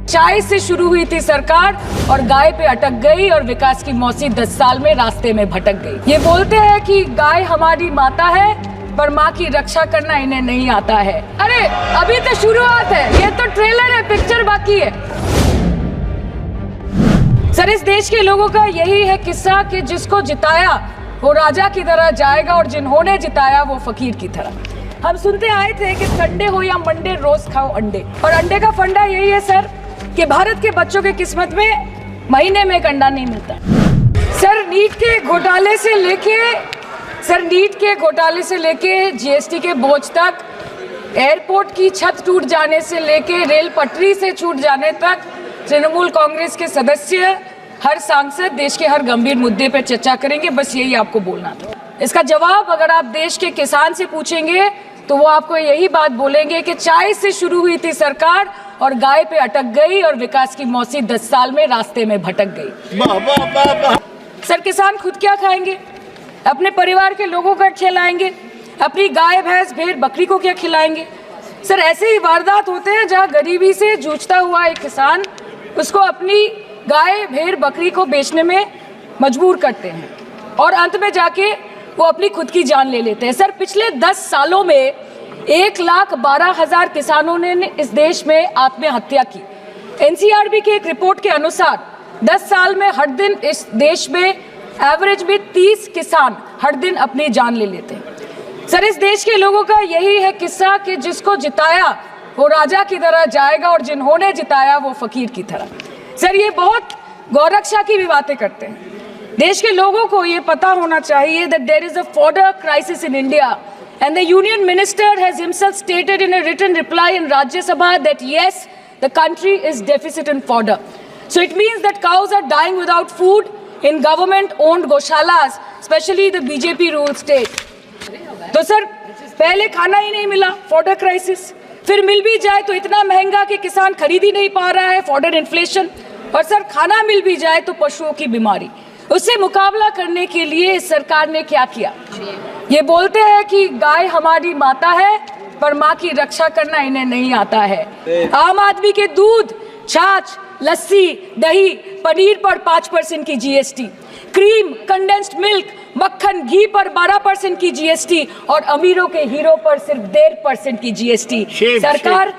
चाय से शुरू हुई थी सरकार और गाय पे अटक गई और विकास की मौसी 10 साल में रास्ते में भटक गई। ये बोलते हैं कि गाय हमारी माता है पर माँ की रक्षा करना इन्हें नहीं आता है। अरे अभी तो शुरुआत है, ये तो ट्रेलर है, पिक्चर बाकी है। सर, इस देश के लोगों का यही है किस्सा कि जिसको जिताया वो राजा की तरह जाएगा और जिन्होंने जिताया वो फकीर की तरह। हम सुनते आए थे कि संडे हो या मंडे रोज खाओ अंडे, और अंडे का फंडा यही है सर कि भारत के बच्चों के किस्मत में महीने में एक अंडा नहीं मिलता। सर, नीट के घोटाले से लेके जीएसटी के बोझ तक, एयरपोर्ट की छत टूट जाने से लेके रेल पटरी से छूट जाने तक, तृणमूल कांग्रेस के सदस्य, हर सांसद देश के हर गंभीर मुद्दे पर चर्चा करेंगे। बस यही आपको बोलना था। इसका जवाब अगर आप देश के किसान से पूछेंगे तो वो आपको यही बात बोलेंगे कि चाय से शुरू हुई थी सरकार और गाय पे अटक गई और विकास की मौसी 10 साल में रास्ते में भटक गई। सर, किसान खुद क्या खाएंगे? अपने परिवार के लोगों का खिलाएंगे? अपनी गाय भैंस भेड़ बकरी को क्या खिलाएंगे? सर, ऐसे ही वारदात होते हैं जहां गरीबी से जूझता हुआ एक किसान उसको अपनी गाय भेड़ बकरी को बेचने में मजबूर करते हैं और अंत में जाके वो अपनी खुद की जान ले लेते हैं। सर, पिछले 10 सालों में 1,12,000 किसानों ने इस देश में आत्महत्या की। एनसीआरबी की एक रिपोर्ट के अनुसार 10 साल में हर दिन इस देश में एवरेज में 30 किसान हर दिन अपनी जान ले लेते हैं। सर, इस देश के लोगों का यही है किस्सा कि जिसको जिताया वो राजा की तरह जाएगा और जिन्होंने जिताया वो फकीर की तरह। सर, ये बहुत गौरक्षा की भी बातें करते हैं। देश के लोगों को ये पता होना चाहिए that there is a fodder crisis in India and the union minister has himself stated in a written reply in Rajya Sabha that yes, the country is deficit in fodder. So it means that cows are dying without food in government owned goshalas, especially the BJP ruled state. तो sir, पहले खाना ही नहीं मिला, fodder crisis, फिर मिल भी जाए तो इतना महंगा कि किसान खरीद ही नहीं पा रहा है, फॉडर इन्फ्लेशन, और सर खाना मिल भी जाए तो पशुओं की बीमारी। उससे मुकाबला करने के लिए इस सरकार ने क्या किया? ये बोलते हैं कि गाय हमारी माता है पर माँ की रक्षा करना इन्हें नहीं आता है। आम आदमी के दूध, छाछ, लस्सी, दही, पनीर पर 5% की जीएसटी, क्रीम, कंडेंस्ड मिल्क, मक्खन, घी पर 12% की जीएसटी और अमीरों के हीरो पर सिर्फ 1.5% की जीएसटी। सरकार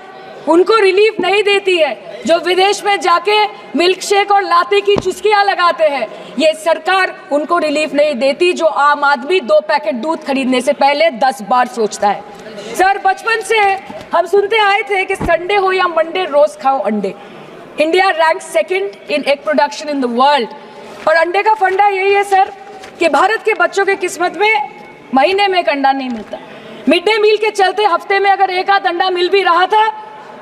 उनको रिलीफ नहीं देती है जो विदेश में जाके मिल्क शेक और लाते की चुस्कियां लगाते हैं। ये सरकार उनको रिलीफ नहीं देती जो आम आदमी 2 पैकेट दूध खरीदने से पहले 10 बार सोचता है। सर, बचपन से हम सुनते आए थे कि संडे हो या मंडे रोज खाओ अंडे। India rank 2nd in egg production in the world, और अंडे का फंडा यही है सर कि भारत के बच्चों के किस्मत में महीने में एक अंडा नहीं मिलता। मिड डे मील के चलते हफ्ते में अगर एक आध अंडा मिल भी रहा था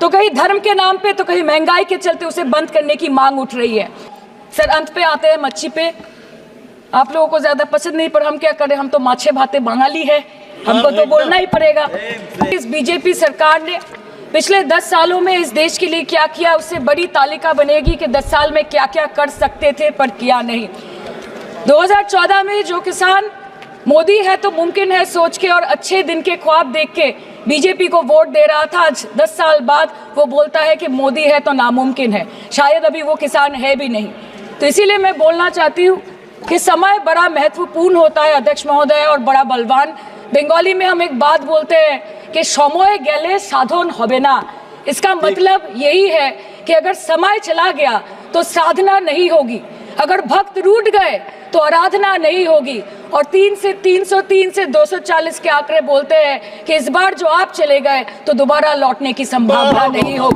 तो कहीं धर्म के नाम पे तो कहीं महंगाई के चलते उसे बंद करने की मांग उठ रही है। सर, अंत पे आते हैं मच्छी पे। आप लोगों को ज्यादा पसंद नहीं, पर हम क्या करें, हम तो माछे भाते बंगाली है, हमको तो बोलना ही पड़ेगा। इस बीजेपी सरकार ने पिछले 10 सालों में इस देश के लिए क्या किया, उससे बड़ी तालिका बनेगी कि 10 साल में क्या क्या कर सकते थे पर किया नहीं। 2014 में जो किसान मोदी है तो मुमकिन है सोच के और अच्छे दिन के ख्वाब देख के बीजेपी को वोट दे रहा था, आज 10 साल बाद वो बोलता है कि मोदी है तो नामुमकिन है। शायद अभी वो किसान है भी नहीं। तो इसीलिए मैं बोलना चाहती हूँ कि समय बड़ा महत्वपूर्ण होता है अध्यक्ष महोदय, और बड़ा बलवान। बंगाली में हम एक बात बोलते हैं कि समय गेले साधन होबे ना। इसका मतलब यही है कि अगर समय चला गया तो साधना नहीं होगी, अगर भक्त रूठ गए तो आराधना नहीं होगी। और 3 से 303 से 240 के आंकड़े बोलते हैं कि इस बार जो आप चले गए तो दोबारा लौटने की संभावना नहीं होगी।